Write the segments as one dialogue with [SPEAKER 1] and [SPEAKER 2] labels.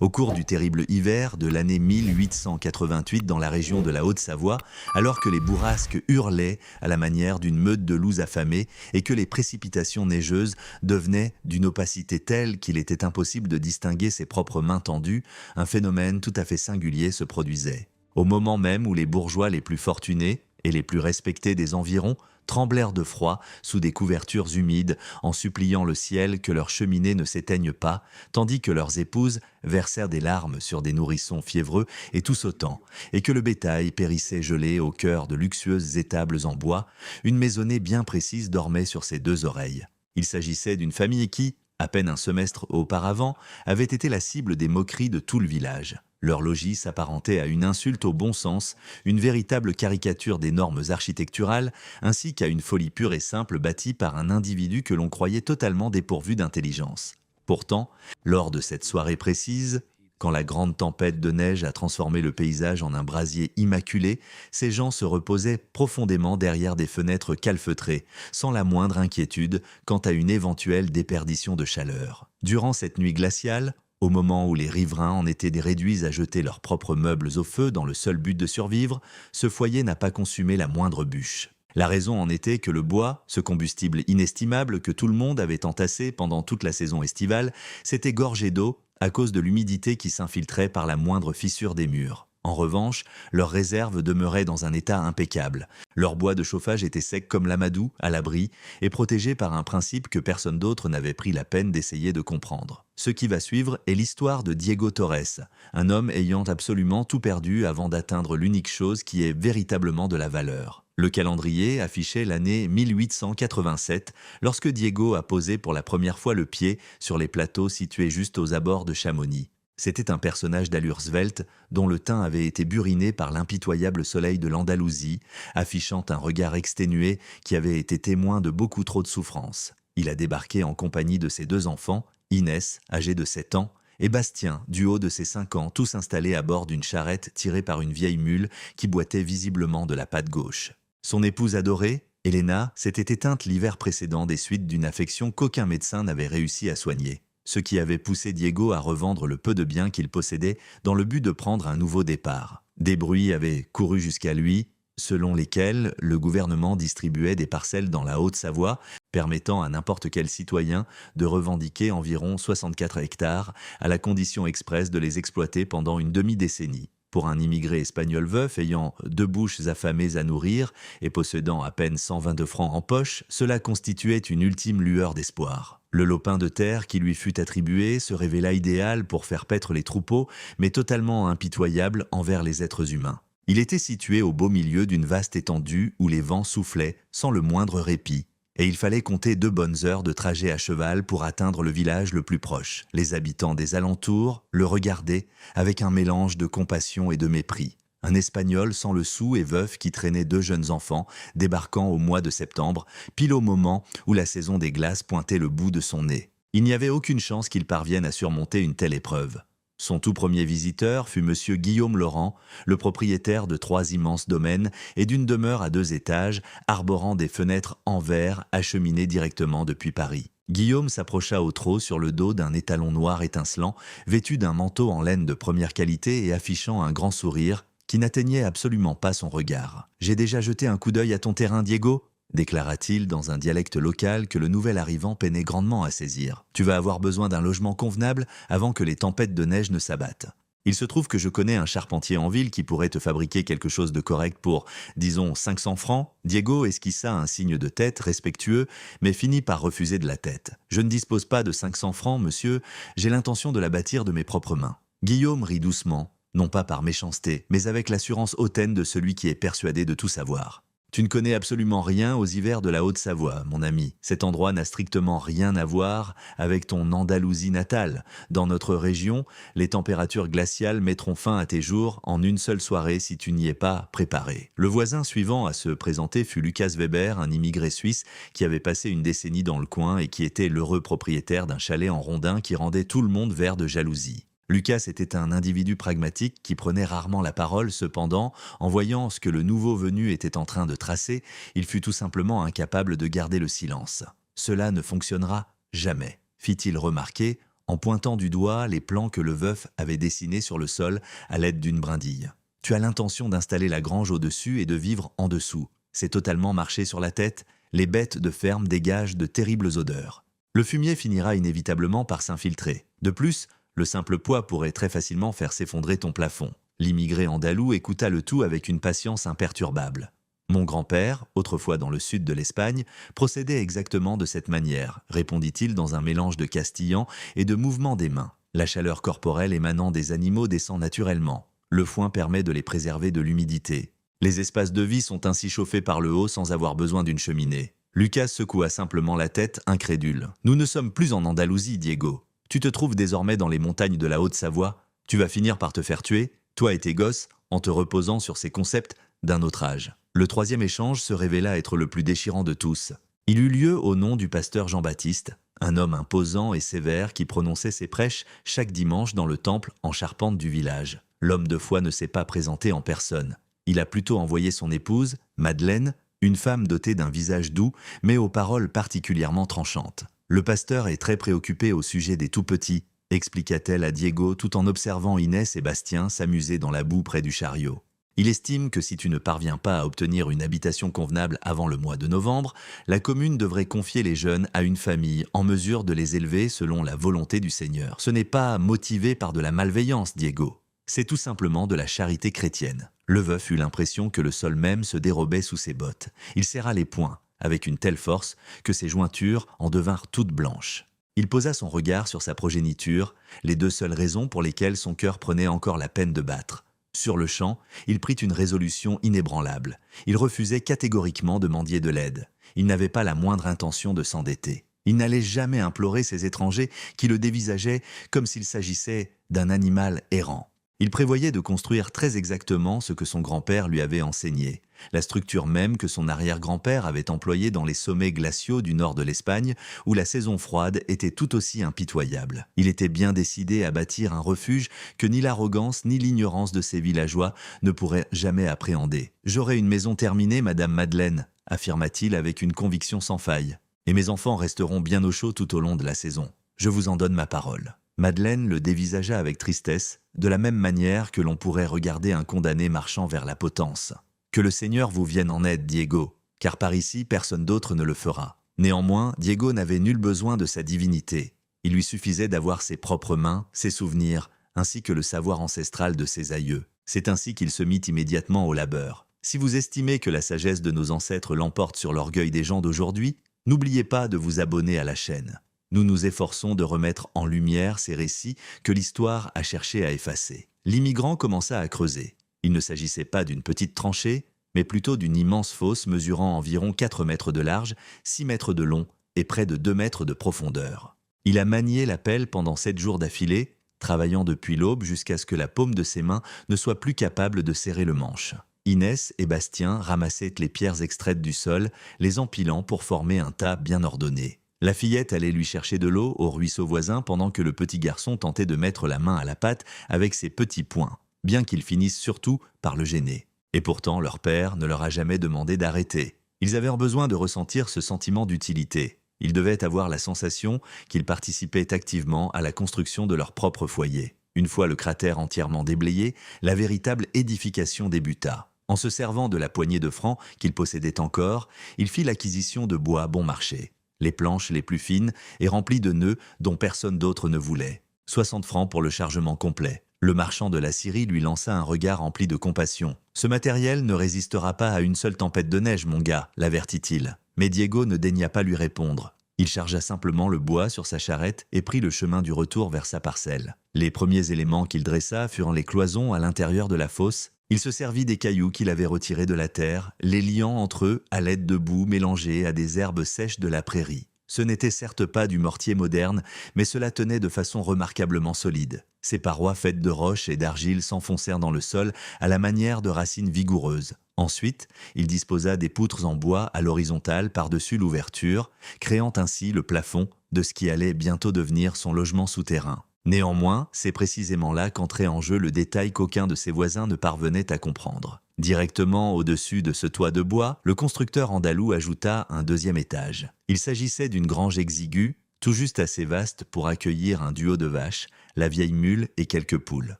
[SPEAKER 1] Au cours du terrible hiver de l'année 1888 dans la région de la Haute-Savoie, alors que les bourrasques hurlaient à la manière d'une meute de loups affamés et que les précipitations neigeuses devenaient d'une opacité telle qu'il était impossible de distinguer ses propres mains tendues, un phénomène tout à fait singulier se produisait. Au moment même où les bourgeois les plus fortunés et les plus respectés des environs tremblèrent de froid sous des couvertures humides en suppliant le ciel que leurs cheminées ne s'éteignent pas, tandis que leurs épouses versèrent des larmes sur des nourrissons fiévreux et tout sautant, et que le bétail périssait gelé au cœur de luxueuses étables en bois, une maisonnée bien précise dormait sur ses deux oreilles. Il s'agissait d'une famille qui, à peine un semestre auparavant, avait été la cible des moqueries de tout le village. Leur logis s'apparentait à une insulte au bon sens, une véritable caricature des normes architecturales, ainsi qu'à une folie pure et simple bâtie par un individu que l'on croyait totalement dépourvu d'intelligence. Pourtant, lors de cette soirée précise, quand la grande tempête de neige a transformé le paysage en un brasier immaculé, ces gens se reposaient profondément derrière des fenêtres calfeutrées, sans la moindre inquiétude quant à une éventuelle déperdition de chaleur. Durant cette nuit glaciale, au moment où les riverains en étaient réduits à jeter leurs propres meubles au feu dans le seul but de survivre, ce foyer n'a pas consumé la moindre bûche. La raison en était que le bois, ce combustible inestimable que tout le monde avait entassé pendant toute la saison estivale, s'était gorgé d'eau à cause de l'humidité qui s'infiltrait par la moindre fissure des murs. En revanche, leurs réserves demeuraient dans un état impeccable. Leur bois de chauffage était sec comme l'amadou, à l'abri, et protégé par un principe que personne d'autre n'avait pris la peine d'essayer de comprendre. Ce qui va suivre est l'histoire de Diego Torres, un homme ayant absolument tout perdu avant d'atteindre l'unique chose qui est véritablement de la valeur. Le calendrier affichait l'année 1887, lorsque Diego a posé pour la première fois le pied sur les plateaux situés juste aux abords de Chamonix. C'était un personnage d'allure svelte, dont le teint avait été buriné par l'impitoyable soleil de l'Andalousie, affichant un regard exténué qui avait été témoin de beaucoup trop de souffrances. Il a débarqué en compagnie de ses deux enfants, Inès, âgée de 7 ans, et Bastien, du haut de ses 5 ans, tous installés à bord d'une charrette tirée par une vieille mule qui boitait visiblement de la patte gauche. Son épouse adorée, Elena, s'était éteinte l'hiver précédent des suites d'une affection qu'aucun médecin n'avait réussi à soigner. Ce qui avait poussé Diego à revendre le peu de biens qu'il possédait dans le but de prendre un nouveau départ. Des bruits avaient couru jusqu'à lui, selon lesquels le gouvernement distribuait des parcelles dans la Haute-Savoie, permettant à n'importe quel citoyen de revendiquer environ 64 hectares, à la condition expresse de les exploiter pendant une demi-décennie. Pour un immigré espagnol veuf ayant 2 bouches affamées à nourrir et possédant à peine 122 francs en poche, cela constituait une ultime lueur d'espoir. Le lopin de terre qui lui fut attribué se révéla idéal pour faire paître les troupeaux, mais totalement impitoyable envers les êtres humains. Il était situé au beau milieu d'une vaste étendue où les vents soufflaient sans le moindre répit. Et il fallait compter 2 bonnes heures de trajet à cheval pour atteindre le village le plus proche. Les habitants des alentours le regardaient avec un mélange de compassion et de mépris. Un Espagnol sans le sou et veuf qui traînait 2 jeunes enfants, débarquant au mois de septembre, pile au moment où la saison des glaces pointait le bout de son nez. Il n'y avait aucune chance qu'il parvienne à surmonter une telle épreuve. Son tout premier visiteur fut monsieur Guillaume Laurent, le propriétaire de 3 immenses domaines et d'une demeure à 2 étages, arborant des fenêtres en verre acheminées directement depuis Paris. Guillaume s'approcha au trot sur le dos d'un étalon noir étincelant, vêtu d'un manteau en laine de première qualité et affichant un grand sourire qui n'atteignait absolument pas son regard. « J'ai déjà jeté un coup d'œil à ton terrain, Diego ?» déclara-t-il dans un dialecte local que le nouvel arrivant peinait grandement à saisir. « Tu vas avoir besoin d'un logement convenable avant que les tempêtes de neige ne s'abattent. Il se trouve que je connais un charpentier en ville qui pourrait te fabriquer quelque chose de correct pour, disons, 500 francs. » Diego esquissa un signe de tête respectueux, mais finit par refuser de la tête. « Je ne dispose pas de 500 francs, monsieur, j'ai l'intention de la bâtir de mes propres mains. » Guillaume rit doucement, non pas par méchanceté, mais avec l'assurance hautaine de celui qui est persuadé de tout savoir. Tu ne connais absolument rien aux hivers de la Haute-Savoie, mon ami. Cet endroit n'a strictement rien à voir avec ton Andalousie natale. Dans notre région, les températures glaciales mettront fin à tes jours en une seule soirée si tu n'y es pas préparé. Le voisin suivant à se présenter fut Lucas Weber, un immigré suisse qui avait passé une décennie dans le coin et qui était l'heureux propriétaire d'un chalet en rondin qui rendait tout le monde vert de jalousie. Lucas était un individu pragmatique qui prenait rarement la parole, cependant, en voyant ce que le nouveau venu était en train de tracer, il fut tout simplement incapable de garder le silence. « Cela ne fonctionnera jamais », fit-il remarquer en pointant du doigt les plans que le veuf avait dessinés sur le sol à l'aide d'une brindille. « Tu as l'intention d'installer la grange au-dessus et de vivre en dessous. C'est totalement marcher sur la tête. Les bêtes de ferme dégagent de terribles odeurs. Le fumier finira inévitablement par s'infiltrer. De plus, le simple poids pourrait très facilement faire s'effondrer ton plafond. » L'immigré andalou écouta le tout avec une patience imperturbable. « Mon grand-père, autrefois dans le sud de l'Espagne, procédait exactement de cette manière, répondit-il dans un mélange de castillan et de mouvements des mains. La chaleur corporelle émanant des animaux descend naturellement. Le foin permet de les préserver de l'humidité. Les espaces de vie sont ainsi chauffés par le haut sans avoir besoin d'une cheminée. » Lucas secoua simplement la tête, incrédule. « Nous ne sommes plus en Andalousie, Diego. Tu te trouves désormais dans les montagnes de la Haute-Savoie. Tu vas finir par te faire tuer, toi et tes gosses, en te reposant sur ces concepts d'un autre âge. » Le troisième échange se révéla être le plus déchirant de tous. Il eut lieu au nom du pasteur Jean-Baptiste, un homme imposant et sévère qui prononçait ses prêches chaque dimanche dans le temple en charpente du village. L'homme de foi ne s'est pas présenté en personne. Il a plutôt envoyé son épouse, Madeleine, une femme dotée d'un visage doux, mais aux paroles particulièrement tranchantes. « Le pasteur est très préoccupé au sujet des tout-petits », expliqua-t-elle à Diego tout en observant Inès et Bastien s'amuser dans la boue près du chariot. Il estime que si tu ne parviens pas à obtenir une habitation convenable avant le mois de novembre, la commune devrait confier les jeunes à une famille en mesure de les élever selon la volonté du Seigneur. Ce n'est pas motivé par de la malveillance, Diego. C'est tout simplement de la charité chrétienne. Le veuf eut l'impression que le sol même se dérobait sous ses bottes. Il serra les poings, avec une telle force que ses jointures en devinrent toutes blanches. Il posa son regard sur sa progéniture, les deux seules raisons pour lesquelles son cœur prenait encore la peine de battre. Sur-le-champ, il prit une résolution inébranlable. Il refusait catégoriquement de mendier de l'aide. Il n'avait pas la moindre intention de s'endetter. Il n'allait jamais implorer ces étrangers qui le dévisageaient comme s'il s'agissait d'un animal errant. Il prévoyait de construire très exactement ce que son grand-père lui avait enseigné, la structure même que son arrière-grand-père avait employée dans les sommets glaciaux du nord de l'Espagne, où la saison froide était tout aussi impitoyable. Il était bien décidé à bâtir un refuge que ni l'arrogance ni l'ignorance de ses villageois ne pourraient jamais appréhender. « J'aurai une maison terminée, Madame Madeleine », affirma-t-il avec une conviction sans faille. « Et mes enfants resteront bien au chaud tout au long de la saison. Je vous en donne ma parole. » Madeleine le dévisagea avec tristesse, de la même manière que l'on pourrait regarder un condamné marchant vers la potence. « Que le Seigneur vous vienne en aide, Diego, car par ici, personne d'autre ne le fera. » Néanmoins, Diego n'avait nul besoin de sa divinité. Il lui suffisait d'avoir ses propres mains, ses souvenirs, ainsi que le savoir ancestral de ses aïeux. C'est ainsi qu'il se mit immédiatement au labeur. Si vous estimez que la sagesse de nos ancêtres l'emporte sur l'orgueil des gens d'aujourd'hui, n'oubliez pas de vous abonner à la chaîne. Nous nous efforçons de remettre en lumière ces récits que l'histoire a cherché à effacer. L'immigrant commença à creuser. Il ne s'agissait pas d'une petite tranchée, mais plutôt d'une immense fosse mesurant environ 4 mètres de large, 6 mètres de long et près de 2 mètres de profondeur. Il a manié la pelle pendant 7 jours d'affilée, travaillant depuis l'aube jusqu'à ce que la paume de ses mains ne soit plus capable de serrer le manche. Inès et Bastien ramassaient les pierres extraites du sol, les empilant pour former un tas bien ordonné. La fillette allait lui chercher de l'eau au ruisseau voisin pendant que le petit garçon tentait de mettre la main à la pâte avec ses petits poings, bien qu'il finisse surtout par le gêner. Et pourtant, leur père ne leur a jamais demandé d'arrêter. Ils avaient besoin de ressentir ce sentiment d'utilité. Ils devaient avoir la sensation qu'ils participaient activement à la construction de leur propre foyer. Une fois le cratère entièrement déblayé, la véritable édification débuta. En se servant de la poignée de francs qu'il possédait encore, il fit l'acquisition de bois bon marché. Les planches les plus fines et remplies de nœuds dont personne d'autre ne voulait. 60 francs pour le chargement complet. Le marchand de la Syrie lui lança un regard rempli de compassion. « Ce matériel ne résistera pas à une seule tempête de neige, mon gars », l'avertit-il. Mais Diego ne daigna pas lui répondre. Il chargea simplement le bois sur sa charrette et prit le chemin du retour vers sa parcelle. Les premiers éléments qu'il dressa furent les cloisons à l'intérieur de la fosse. Il se servit des cailloux qu'il avait retirés de la terre, les liant entre eux à l'aide de boue mélangée à des herbes sèches de la prairie. Ce n'était certes pas du mortier moderne, mais cela tenait de façon remarquablement solide. Ses parois faites de roches et d'argile s'enfoncèrent dans le sol à la manière de racines vigoureuses. Ensuite, il disposa des poutres en bois à l'horizontale par-dessus l'ouverture, créant ainsi le plafond de ce qui allait bientôt devenir son logement souterrain. Néanmoins, c'est précisément là qu'entrait en jeu le détail qu'aucun de ses voisins ne parvenait à comprendre. Directement au-dessus de ce toit de bois, le constructeur andalou ajouta un deuxième étage. Il s'agissait d'une grange exiguë, tout juste assez vaste pour accueillir un duo de vaches, la vieille mule et quelques poules.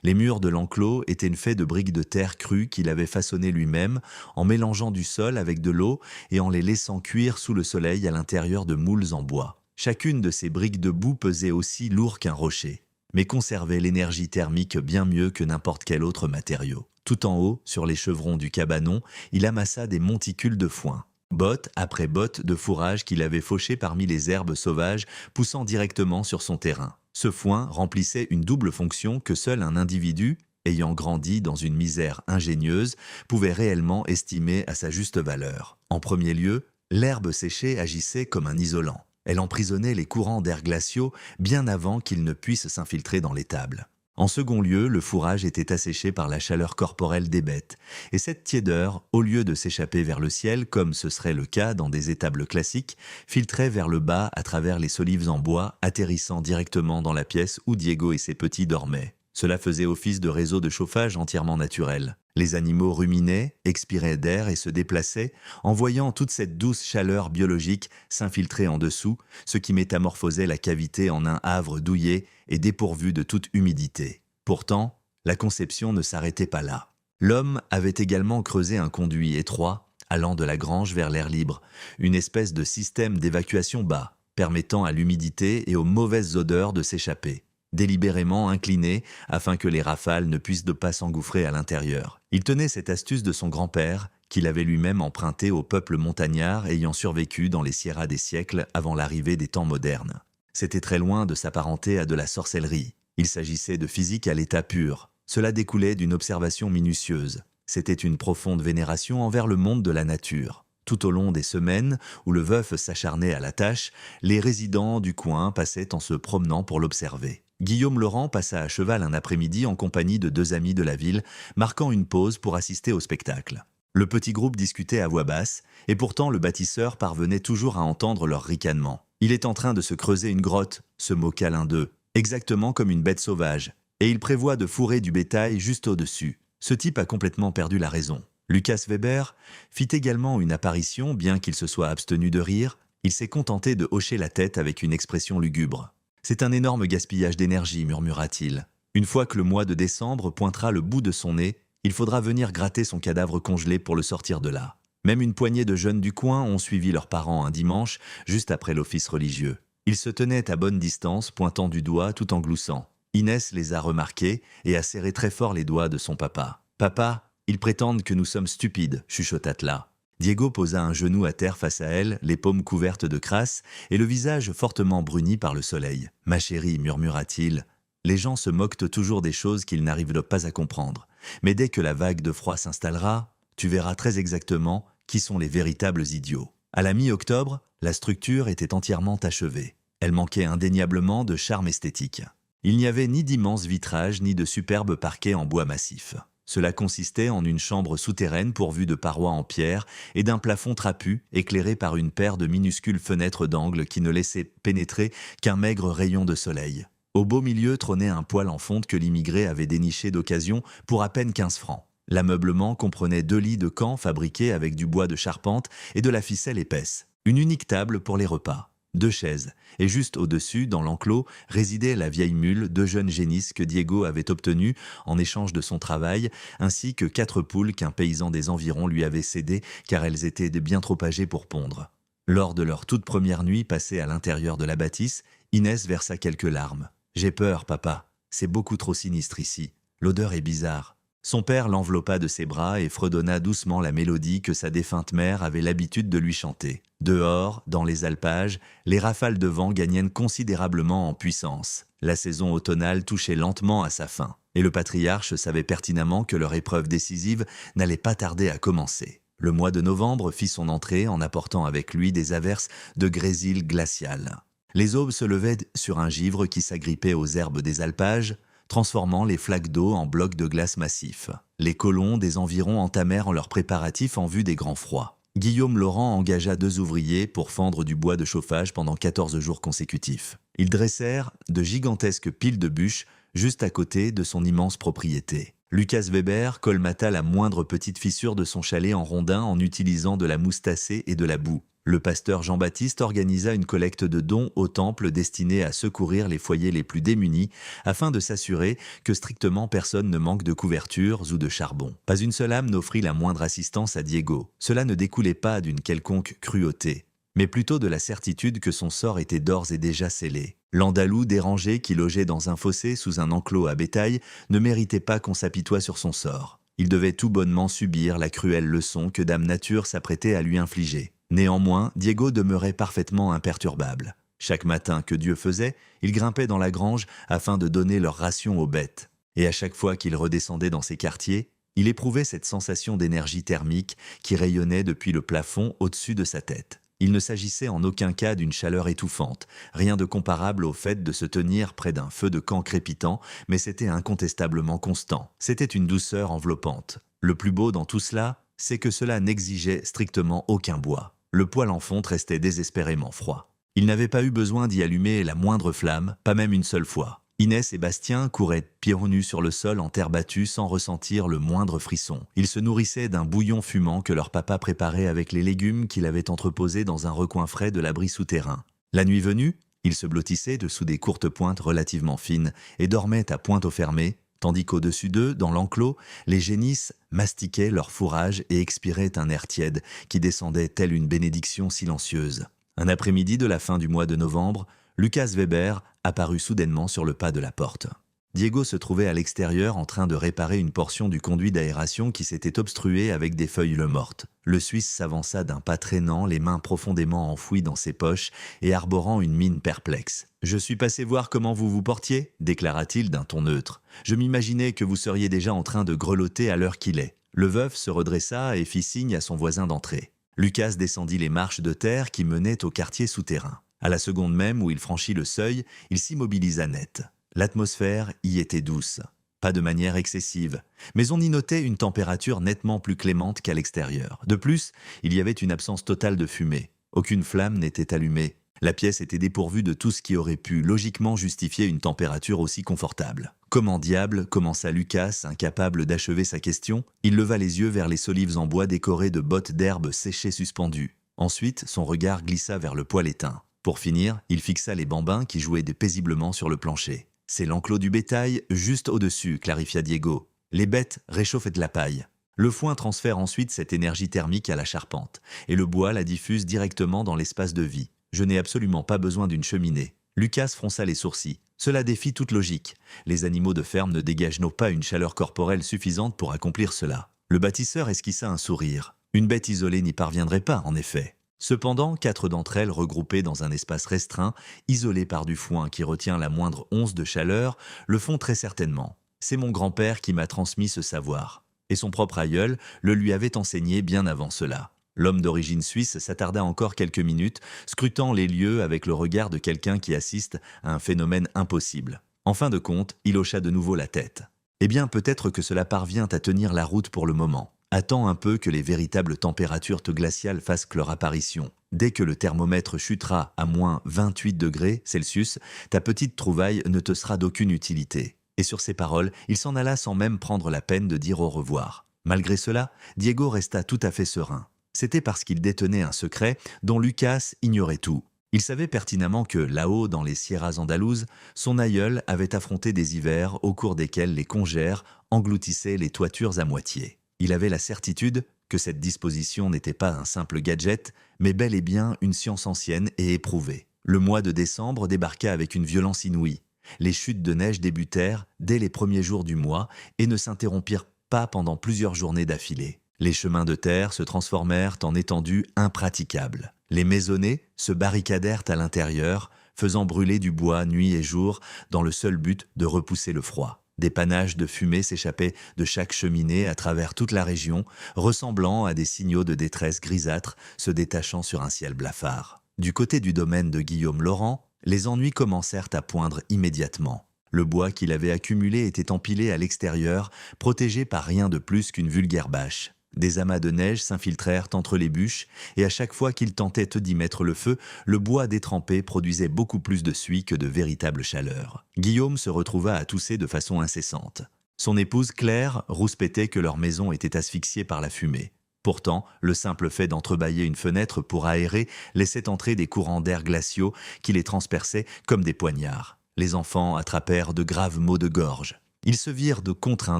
[SPEAKER 1] Les murs de l'enclos étaient faits de briques de terre crue qu'il avait façonnées lui-même en mélangeant du sol avec de l'eau et en les laissant cuire sous le soleil à l'intérieur de moules en bois. Chacune de ces briques de boue pesait aussi lourd qu'un rocher, mais conservait l'énergie thermique bien mieux que n'importe quel autre matériau. Tout en haut, sur les chevrons du cabanon, il amassa des monticules de foin. Botte après botte de fourrage qu'il avait fauché parmi les herbes sauvages poussant directement sur son terrain. Ce foin remplissait une double fonction que seul un individu, ayant grandi dans une misère ingénieuse, pouvait réellement estimer à sa juste valeur. En premier lieu, l'herbe séchée agissait comme un isolant. Elle emprisonnait les courants d'air glaciaux bien avant qu'ils ne puissent s'infiltrer dans l'étable. En second lieu, le fourrage était asséché par la chaleur corporelle des bêtes, et cette tiédeur, au lieu de s'échapper vers le ciel, comme ce serait le cas dans des étables classiques, filtrait vers le bas à travers les solives en bois, atterrissant directement dans la pièce où Diego et ses petits dormaient. Cela faisait office de réseau de chauffage entièrement naturel. Les animaux ruminaient, expiraient d'air et se déplaçaient, en voyant toute cette douce chaleur biologique s'infiltrer en dessous, ce qui métamorphosait la cavité en un havre douillet et dépourvu de toute humidité. Pourtant, la conception ne s'arrêtait pas là. L'homme avait également creusé un conduit étroit, allant de la grange vers l'air libre, une espèce de système d'évacuation bas, permettant à l'humidité et aux mauvaises odeurs de s'échapper, délibérément incliné afin que les rafales ne puissent pas s'engouffrer à l'intérieur. Il tenait cette astuce de son grand-père, qu'il avait lui-même emprunté au peuple montagnard ayant survécu dans les sierras des siècles avant l'arrivée des temps modernes. C'était très loin de s'apparenter à de la sorcellerie. Il s'agissait de physique à l'état pur. Cela découlait d'une observation minutieuse. C'était une profonde vénération envers le monde de la nature. Tout au long des semaines où le veuf s'acharnait à la tâche, les résidents du coin passaient en se promenant pour l'observer. Guillaume Laurent passa à cheval un après-midi en compagnie de 2 amis de la ville, marquant une pause pour assister au spectacle. Le petit groupe discutait à voix basse, et pourtant le bâtisseur parvenait toujours à entendre leur ricanement. « Il est en train de se creuser une grotte », se moqua l'un d'eux, exactement comme une bête sauvage, et il prévoit de fourrer du bétail juste au-dessus. Ce type a complètement perdu la raison. Lucas Weber fit également une apparition, bien qu'il se soit abstenu de rire, il s'est contenté de hocher la tête avec une expression lugubre. « C'est un énorme gaspillage d'énergie, murmura-t-il. Une fois que le mois de décembre pointera le bout de son nez, il faudra venir gratter son cadavre congelé pour le sortir de là. » Même une poignée de jeunes du coin ont suivi leurs parents un dimanche, juste après l'office religieux. Ils se tenaient à bonne distance, pointant du doigt tout en gloussant. Inès les a remarqués et a serré très fort les doigts de son papa. « Papa, ils prétendent que nous sommes stupides, chuchota-t-la. » Diego posa un genou à terre face à elle, les paumes couvertes de crasse et le visage fortement bruni par le soleil. « Ma chérie, murmura-t-il, les gens se moquent toujours des choses qu'ils n'arrivent pas à comprendre. Mais dès que la vague de froid s'installera, tu verras très exactement qui sont les véritables idiots. » À la mi-octobre, la structure était entièrement achevée. Elle manquait indéniablement de charme esthétique. Il n'y avait ni d'immenses vitrages ni de superbes parquets en bois massif. Cela consistait en une chambre souterraine pourvue de parois en pierre et d'un plafond trapu éclairé par une paire de minuscules fenêtres d'angle qui ne laissaient pénétrer qu'un maigre rayon de soleil. Au beau milieu trônait un poêle en fonte que l'immigré avait déniché d'occasion pour à peine 15 francs. L'ameublement comprenait 2 lits de camp fabriqués avec du bois de charpente et de la ficelle épaisse, une unique table pour les repas, 2 chaises, et juste au-dessus, dans l'enclos, résidait la vieille mule, 2 jeunes génisses que Diego avait obtenues en échange de son travail, ainsi que 4 poules qu'un paysan des environs lui avait cédées car elles étaient bien trop âgées pour pondre. Lors de leur toute première nuit passée à l'intérieur de la bâtisse, Inès versa quelques larmes. « J'ai peur, papa, c'est beaucoup trop sinistre ici, l'odeur est bizarre. » Son père l'enveloppa de ses bras et fredonna doucement la mélodie que sa défunte mère avait l'habitude de lui chanter. Dehors, dans les alpages, les rafales de vent gagnaient considérablement en puissance. La saison automnale touchait lentement à sa fin, et le patriarche savait pertinemment que leur épreuve décisive n'allait pas tarder à commencer. Le mois de novembre fit son entrée en apportant avec lui des averses de grésil glacial. Les aubes se levaient sur un givre qui s'agrippait aux herbes des alpages, transformant les flaques d'eau en blocs de glace massifs. Les colons des environs entamèrent leurs préparatifs en vue des grands froids. Guillaume Laurent engagea 2 ouvriers pour fendre du bois de chauffage pendant 14 jours consécutifs. Ils dressèrent de gigantesques piles de bûches juste à côté de son immense propriété. Lucas Weber colmata la moindre petite fissure de son chalet en rondin en utilisant de la mousse tassée et de la boue. Le pasteur Jean-Baptiste organisa une collecte de dons au temple destinée à secourir les foyers les plus démunis afin de s'assurer que strictement personne ne manque de couvertures ou de charbon. Pas une seule âme n'offrit la moindre assistance à Diego. Cela ne découlait pas d'une quelconque cruauté, mais plutôt de la certitude que son sort était d'ores et déjà scellé. L'Andalou dérangé qui logeait dans un fossé sous un enclos à bétail ne méritait pas qu'on s'apitoie sur son sort. Il devait tout bonnement subir la cruelle leçon que Dame Nature s'apprêtait à lui infliger. Néanmoins, Diego demeurait parfaitement imperturbable. Chaque matin que Dieu faisait, il grimpait dans la grange afin de donner leur ration aux bêtes. Et à chaque fois qu'il redescendait dans ses quartiers, il éprouvait cette sensation d'énergie thermique qui rayonnait depuis le plafond au-dessus de sa tête. Il ne s'agissait en aucun cas d'une chaleur étouffante, rien de comparable au fait de se tenir près d'un feu de camp crépitant, mais c'était incontestablement constant. C'était une douceur enveloppante. Le plus beau dans tout cela, c'est que cela n'exigeait strictement aucun bois. Le poêle en fonte restait désespérément froid. Il n'avait pas eu besoin d'y allumer la moindre flamme, pas même une seule fois. Inès et Bastien couraient pieds nus sur le sol en terre battue sans ressentir le moindre frisson. Ils se nourrissaient d'un bouillon fumant que leur papa préparait avec les légumes qu'il avait entreposés dans un recoin frais de l'abri souterrain. La nuit venue, ils se blottissaient dessous des courtes pointes relativement fines et dormaient à pointe fermée, tandis qu'au-dessus d'eux, dans l'enclos, les génisses mastiquaient leur fourrage et expiraient un air tiède qui descendait telle une bénédiction silencieuse. Un après-midi de la fin du mois de novembre, Lucas Weber apparut soudainement sur le pas de la porte. Diego se trouvait à l'extérieur en train de réparer une portion du conduit d'aération qui s'était obstrué avec des feuilles mortes. Le Suisse s'avança d'un pas traînant, les mains profondément enfouies dans ses poches et arborant une mine perplexe. « Je suis passé voir comment vous vous portiez » déclara-t-il d'un ton neutre. « Je m'imaginais que vous seriez déjà en train de grelotter à l'heure qu'il est. » Le veuf se redressa et fit signe à son voisin d'entrer. Lucas descendit les marches de terre qui menaient au quartier souterrain. À la seconde même où il franchit le seuil, il s'immobilisa net. L'atmosphère y était douce, pas de manière excessive, mais on y notait une température nettement plus clémente qu'à l'extérieur. De plus, il y avait une absence totale de fumée. Aucune flamme n'était allumée. La pièce était dépourvue de tout ce qui aurait pu logiquement justifier une température aussi confortable. Comment diable, commença Lucas, incapable d'achever sa question, il leva les yeux vers les solives en bois décorées de bottes d'herbe séchées suspendues. Ensuite, son regard glissa vers le poêle éteint. Pour finir, il fixa les bambins qui jouaient paisiblement sur le plancher. « C'est l'enclos du bétail, juste au-dessus », clarifia Diego. « Les bêtes réchauffent de la paille. Le foin transfère ensuite cette énergie thermique à la charpente, et le bois la diffuse directement dans l'espace de vie. Je n'ai absolument pas besoin d'une cheminée. » Lucas fronça les sourcils. Cela défie toute logique. Les animaux de ferme ne dégagent pas une chaleur corporelle suffisante pour accomplir cela. Le bâtisseur esquissa un sourire. Une bête isolée n'y parviendrait pas, en effet. Cependant, 4 d'entre elles, regroupées dans un espace restreint, isolées par du foin qui retient la moindre once de chaleur, le font très certainement. C'est mon grand-père qui m'a transmis ce savoir. Et son propre aïeul le lui avait enseigné bien avant cela. L'homme d'origine suisse s'attarda encore quelques minutes, scrutant les lieux avec le regard de quelqu'un qui assiste à un phénomène impossible. En fin de compte, il hocha de nouveau la tête. Eh bien, peut-être que cela parvient à tenir la route pour le moment. Attends un peu que les véritables températures glaciales fassent leur apparition. Dès que le thermomètre chutera à moins 28 degrés Celsius, ta petite trouvaille ne te sera d'aucune utilité. Et sur ces paroles, il s'en alla sans même prendre la peine de dire au revoir. Malgré cela, Diego resta tout à fait serein. C'était parce qu'il détenait un secret dont Lucas ignorait tout. Il savait pertinemment que, là-haut dans les Sierras andalouses, son aïeul avait affronté des hivers au cours desquels les congères engloutissaient les toitures à moitié. Il avait la certitude que cette disposition n'était pas un simple gadget, mais bel et bien une science ancienne et éprouvée. Le mois de décembre débarqua avec une violence inouïe. Les chutes de neige débutèrent dès les premiers jours du mois et ne s'interrompirent pas pendant plusieurs journées d'affilée. Les chemins de terre se transformèrent en étendues impraticables. Les maisonnées se barricadèrent à l'intérieur, faisant brûler du bois nuit et jour dans le seul but de repousser le froid. Des panaches de fumée s'échappaient de chaque cheminée à travers toute la région, ressemblant à des signaux de détresse grisâtres se détachant sur un ciel blafard. Du côté du domaine de Guillaume Laurent, les ennuis commencèrent à poindre immédiatement. Le bois qu'il avait accumulé était empilé à l'extérieur, protégé par rien de plus qu'une vulgaire bâche. Des amas de neige s'infiltrèrent entre les bûches, et à chaque fois qu'il tentait d'y mettre le feu, le bois détrempé produisait beaucoup plus de suie que de véritable chaleur. Guillaume se retrouva à tousser de façon incessante. Son épouse Claire rouspétait que leur maison était asphyxiée par la fumée. Pourtant, le simple fait d'entrebâiller une fenêtre pour aérer laissait entrer des courants d'air glaciaux qui les transperçaient comme des poignards. Les enfants attrapèrent de graves maux de gorge. Ils se virent contraints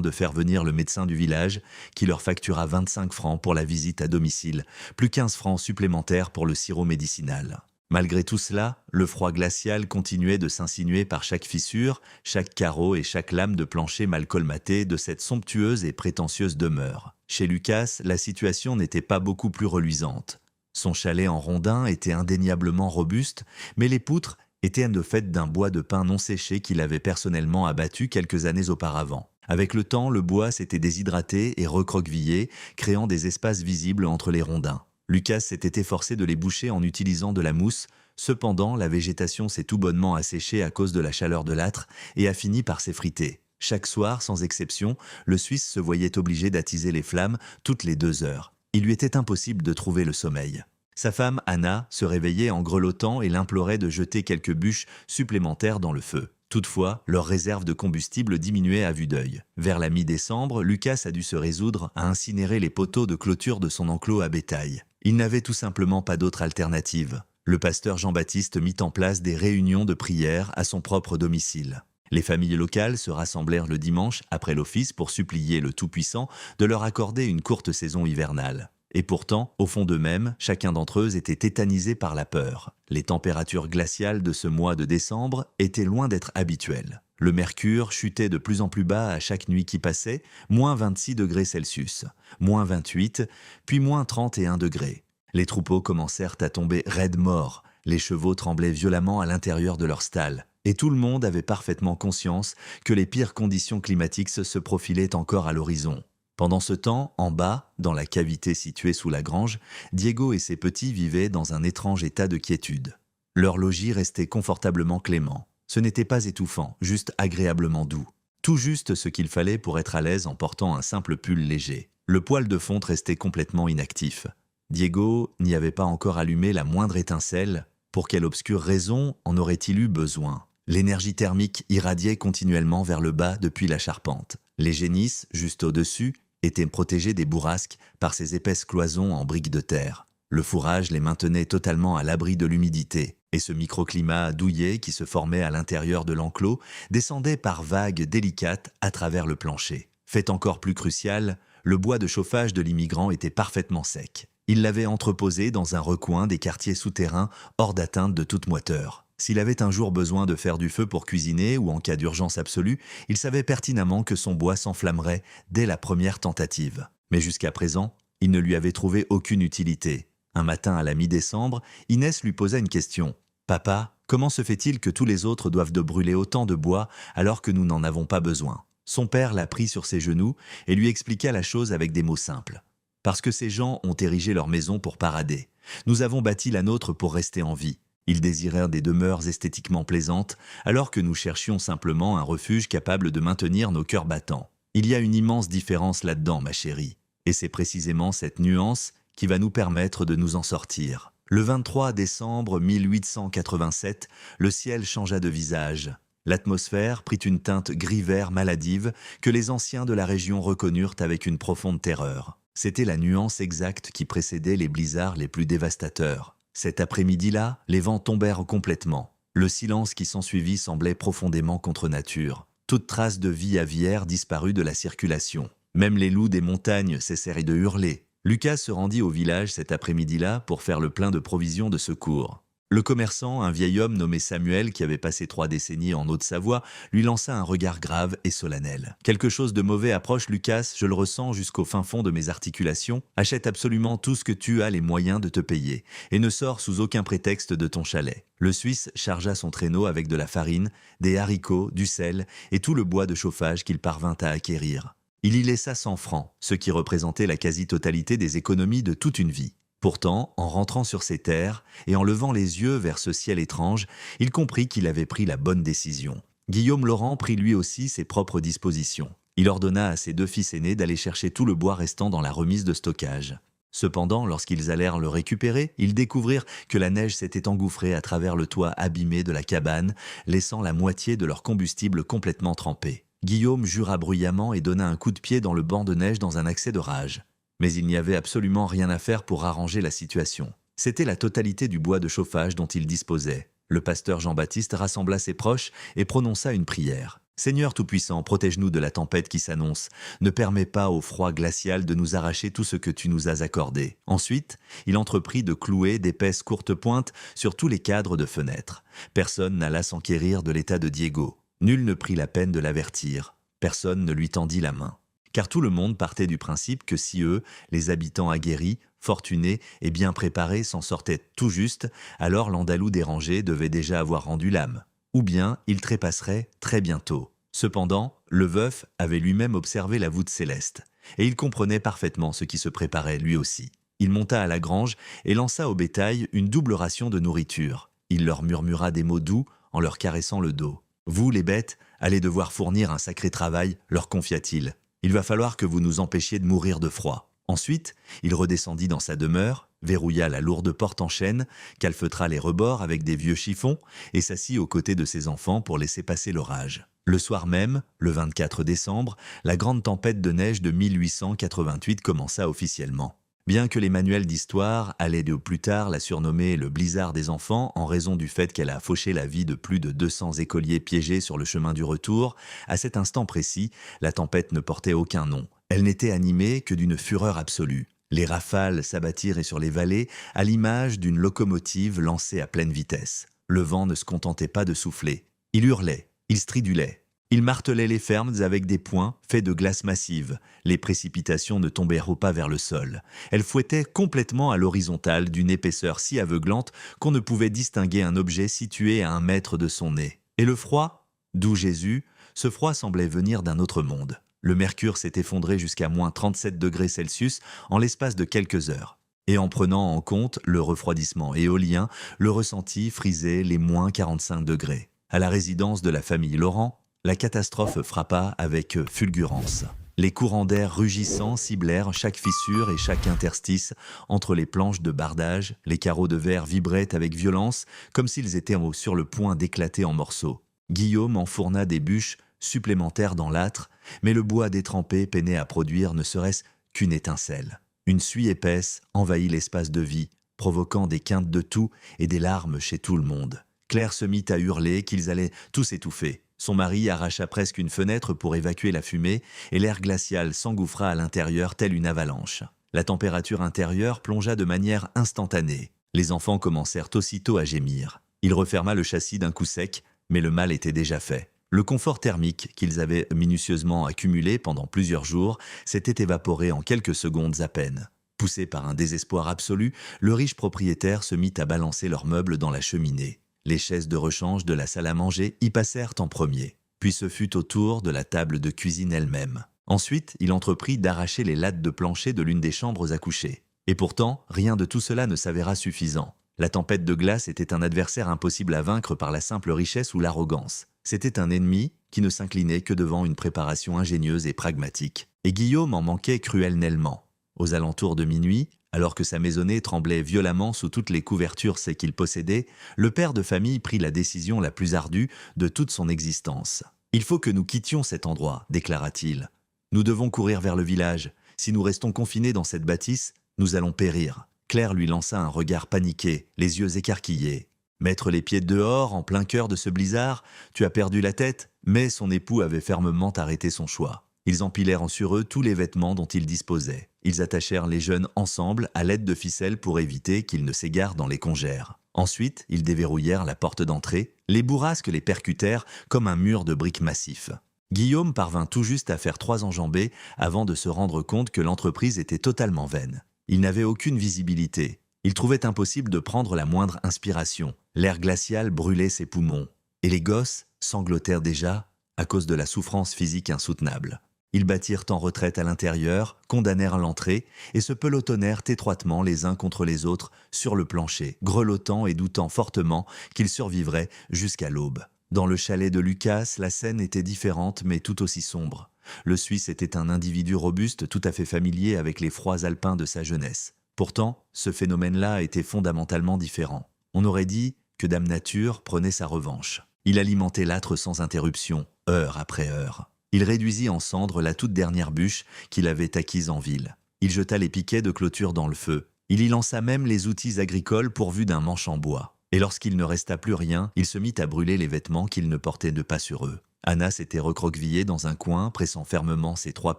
[SPEAKER 1] de faire venir le médecin du village, qui leur factura 25 francs pour la visite à domicile, plus 15 francs supplémentaires pour le sirop médicinal. Malgré tout cela, le froid glacial continuait de s'insinuer par chaque fissure, chaque carreau et chaque lame de plancher mal colmatée de cette somptueuse et prétentieuse demeure. Chez Lucas, la situation n'était pas beaucoup plus reluisante. Son chalet en rondin était indéniablement robuste, mais les poutres étaient de fait d'un bois de pin non séché qu'il avait personnellement abattu quelques années auparavant. Avec le temps, le bois s'était déshydraté et recroquevillé, créant des espaces visibles entre les rondins. Lucas s'était efforcé de les boucher en utilisant de la mousse. Cependant, la végétation s'est tout bonnement asséchée à cause de la chaleur de l'âtre et a fini par s'effriter. Chaque soir, sans exception, le Suisse se voyait obligé d'attiser les flammes toutes les 2 heures. Il lui était impossible de trouver le sommeil. Sa femme, Anna, se réveillait en grelottant et l'implorait de jeter quelques bûches supplémentaires dans le feu. Toutefois, leur réserve de combustible diminuait à vue d'œil. Vers la mi-décembre, Lucas a dû se résoudre à incinérer les poteaux de clôture de son enclos à bétail. Il n'avait tout simplement pas d'autre alternative. Le pasteur Jean-Baptiste mit en place des réunions de prière à son propre domicile. Les familles locales se rassemblèrent le dimanche après l'office pour supplier le Tout-Puissant de leur accorder une courte saison hivernale. Et pourtant, au fond d'eux-mêmes, chacun d'entre eux était tétanisé par la peur. Les températures glaciales de ce mois de décembre étaient loin d'être habituelles. Le mercure chutait de plus en plus bas à chaque nuit qui passait, moins 26 degrés Celsius, moins 28, puis moins 31 degrés. Les troupeaux commencèrent à tomber raides morts, les chevaux tremblaient violemment à l'intérieur de leur stalles, et tout le monde avait parfaitement conscience que les pires conditions climatiques se profilaient encore à l'horizon. Pendant ce temps, en bas, dans la cavité située sous la grange, Diego et ses petits vivaient dans un étrange état de quiétude. Leur logis restait confortablement clément. Ce n'était pas étouffant, juste agréablement doux. Tout juste ce qu'il fallait pour être à l'aise en portant un simple pull léger. Le poêle de fonte restait complètement inactif. Diego n'y avait pas encore allumé la moindre étincelle. Pour quelle obscure raison en aurait-il eu besoin ? L'énergie thermique irradiait continuellement vers le bas depuis la charpente. Les génisses, juste au-dessus, étaient protégées des bourrasques par ces épaisses cloisons en briques de terre. Le fourrage les maintenait totalement à l'abri de l'humidité, et ce microclimat douillet qui se formait à l'intérieur de l'enclos descendait par vagues délicates à travers le plancher. Fait encore plus crucial, le bois de chauffage de l'immigrant était parfaitement sec. Il l'avait entreposé dans un recoin des quartiers souterrains hors d'atteinte de toute moiteur. S'il avait un jour besoin de faire du feu pour cuisiner ou en cas d'urgence absolue, il savait pertinemment que son bois s'enflammerait dès la première tentative. Mais jusqu'à présent, il ne lui avait trouvé aucune utilité. Un matin à la mi-décembre, Inès lui posa une question. « Papa, comment se fait-il que tous les autres doivent de brûler autant de bois alors que nous n'en avons pas besoin ?» Son père la prit sur ses genoux et lui expliqua la chose avec des mots simples. « Parce que ces gens ont érigé leur maison pour parader. Nous avons bâti la nôtre pour rester en vie. Ils désirèrent des demeures esthétiquement plaisantes, alors que nous cherchions simplement un refuge capable de maintenir nos cœurs battants. Il y a une immense différence là-dedans, ma chérie. Et c'est précisément cette nuance qui va nous permettre de nous en sortir. » Le 23 décembre 1887, le ciel changea de visage. L'atmosphère prit une teinte gris-vert maladive que les anciens de la région reconnurent avec une profonde terreur. C'était la nuance exacte qui précédait les blizzards les plus dévastateurs. Cet après-midi-là, les vents tombèrent complètement. Le silence qui s'ensuivit semblait profondément contre nature. Toute trace de vie aviaire disparut de la circulation. Même les loups des montagnes cessèrent de hurler. Lucas se rendit au village cet après-midi-là pour faire le plein de provisions de secours. Le commerçant, un vieil homme nommé Samuel, qui avait passé 3 décennies en Haute-Savoie, lui lança un regard grave et solennel. « Quelque chose de mauvais approche, Lucas, je le ressens jusqu'au fin fond de mes articulations. Achète absolument tout ce que tu as les moyens de te payer, et ne sors sous aucun prétexte de ton chalet. » Le Suisse chargea son traîneau avec de la farine, des haricots, du sel et tout le bois de chauffage qu'il parvint à acquérir. Il y laissa 100 francs, ce qui représentait la quasi-totalité des économies de toute une vie. Pourtant, en rentrant sur ses terres et en levant les yeux vers ce ciel étrange, il comprit qu'il avait pris la bonne décision. Guillaume Laurent prit lui aussi ses propres dispositions. Il ordonna à ses 2 fils aînés d'aller chercher tout le bois restant dans la remise de stockage. Cependant, lorsqu'ils allèrent le récupérer, ils découvrirent que la neige s'était engouffrée à travers le toit abîmé de la cabane, laissant la moitié de leur combustible complètement trempé. Guillaume jura bruyamment et donna un coup de pied dans le banc de neige dans un accès de rage. Mais il n'y avait absolument rien à faire pour arranger la situation. C'était la totalité du bois de chauffage dont il disposait. Le pasteur Jean-Baptiste rassembla ses proches et prononça une prière. « Seigneur Tout-Puissant, protège-nous de la tempête qui s'annonce. Ne permets pas au froid glacial de nous arracher tout ce que tu nous as accordé. » Ensuite, il entreprit de clouer d'épaisses courtes pointes sur tous les cadres de fenêtres. Personne n'alla s'enquérir de l'état de Diego. Nul ne prit la peine de l'avertir. Personne ne lui tendit la main. Car tout le monde partait du principe que si eux, les habitants aguerris, fortunés et bien préparés s'en sortaient tout juste, alors l'Andalou dérangé devait déjà avoir rendu l'âme. Ou bien il trépasserait très bientôt. Cependant, le veuf avait lui-même observé la voûte céleste, et il comprenait parfaitement ce qui se préparait lui aussi. Il monta à la grange et lança au bétail une double ration de nourriture. Il leur murmura des mots doux en leur caressant le dos. « Vous, les bêtes, allez devoir fournir un sacré travail, leur confia-t-il. Il va falloir que vous nous empêchiez de mourir de froid. » Ensuite, il redescendit dans sa demeure, verrouilla la lourde porte en chêne, calfeutra les rebords avec des vieux chiffons et s'assit aux côtés de ses enfants pour laisser passer l'orage. Le soir même, le 24 décembre, la grande tempête de neige de 1888 commença officiellement. Bien que les manuels d'histoire allaient de plus tard la surnommer le blizzard des enfants en raison du fait qu'elle a fauché la vie de plus de 200 écoliers piégés sur le chemin du retour, à cet instant précis, la tempête ne portait aucun nom. Elle n'était animée que d'une fureur absolue. Les rafales s'abattirent sur les vallées à l'image d'une locomotive lancée à pleine vitesse. Le vent ne se contentait pas de souffler. Il hurlait, il stridulait. Il martelait les fermes avec des poings faits de glace massive. Les précipitations ne tombèrent pas vers le sol. Elles fouettaient complètement à l'horizontale d'une épaisseur si aveuglante qu'on ne pouvait distinguer un objet situé à 1 mètre de son nez. Et le froid, d'où Jésus, ce froid semblait venir d'un autre monde. Le mercure s'est effondré jusqu'à moins 37 degrés Celsius en l'espace de quelques heures. Et en prenant en compte le refroidissement éolien, le ressenti frisait les moins 45 degrés. À la résidence de la famille Laurent, la catastrophe frappa avec fulgurance. Les courants d'air rugissants ciblèrent chaque fissure et chaque interstice entre les planches de bardage, les carreaux de verre vibraient avec violence, comme s'ils étaient sur le point d'éclater en morceaux. Guillaume enfourna des bûches supplémentaires dans l'âtre, mais le bois détrempé peinait à produire ne serait-ce qu'une étincelle. Une suie épaisse envahit l'espace de vie, provoquant des quintes de toux et des larmes chez tout le monde. Claire se mit à hurler qu'ils allaient tous étouffer. Son mari arracha presque une fenêtre pour évacuer la fumée et l'air glacial s'engouffra à l'intérieur telle une avalanche. La température intérieure plongea de manière instantanée. Les enfants commencèrent aussitôt à gémir. Il referma le châssis d'un coup sec, mais le mal était déjà fait. Le confort thermique qu'ils avaient minutieusement accumulé pendant plusieurs jours s'était évaporé en quelques secondes à peine. Poussé par un désespoir absolu, le riche propriétaire se mit à balancer leurs meubles dans la cheminée. Les chaises de rechange de la salle à manger y passèrent en premier. Puis ce fut au tour de la table de cuisine elle-même. Ensuite, il entreprit d'arracher les lattes de plancher de l'une des chambres à coucher. Et pourtant, rien de tout cela ne s'avéra suffisant. La tempête de glace était un adversaire impossible à vaincre par la simple richesse ou l'arrogance. C'était un ennemi qui ne s'inclinait que devant une préparation ingénieuse et pragmatique. Et Guillaume en manquait cruellement. Aux alentours de minuit, alors que sa maisonnée tremblait violemment sous toutes les couvertures qu'il possédait, le père de famille prit la décision la plus ardue de toute son existence. « Il faut que nous quittions cet endroit », déclara-t-il. « Nous devons courir vers le village. Si nous restons confinés dans cette bâtisse, nous allons périr. » Claire lui lança un regard paniqué, les yeux écarquillés. « Mettre les pieds dehors, en plein cœur de ce blizzard, tu as perdu la tête ?» Mais son époux avait fermement arrêté son choix. Ils empilèrent sur eux tous les vêtements dont ils disposaient. Ils attachèrent les jeunes ensemble à l'aide de ficelles pour éviter qu'ils ne s'égarent dans les congères. Ensuite, ils déverrouillèrent la porte d'entrée. Les bourrasques les percutèrent comme un mur de briques massifs. Guillaume parvint tout juste à faire 3 enjambées avant de se rendre compte que l'entreprise était totalement vaine. Il n'avait aucune visibilité. Il trouvait impossible de prendre la moindre inspiration. L'air glacial brûlait ses poumons. Et les gosses sanglotèrent déjà à cause de la souffrance physique insoutenable. Ils battirent en retraite à l'intérieur, condamnèrent l'entrée et se pelotonnèrent étroitement les uns contre les autres sur le plancher, grelottant et doutant fortement qu'ils survivraient jusqu'à l'aube. Dans le chalet de Lucas, la scène était différente mais tout aussi sombre. Le Suisse était un individu robuste tout à fait familier avec les froids alpins de sa jeunesse. Pourtant, ce phénomène-là était fondamentalement différent. On aurait dit que Dame Nature prenait sa revanche. Il alimentait l'âtre sans interruption, heure après heure. Il réduisit en cendres la toute dernière bûche qu'il avait acquise en ville. Il jeta les piquets de clôture dans le feu. Il y lança même les outils agricoles pourvus d'un manche en bois. Et lorsqu'il ne resta plus rien, il se mit à brûler les vêtements qu'il ne portait pas sur eux. Anna s'était recroquevillée dans un coin, pressant fermement ses 3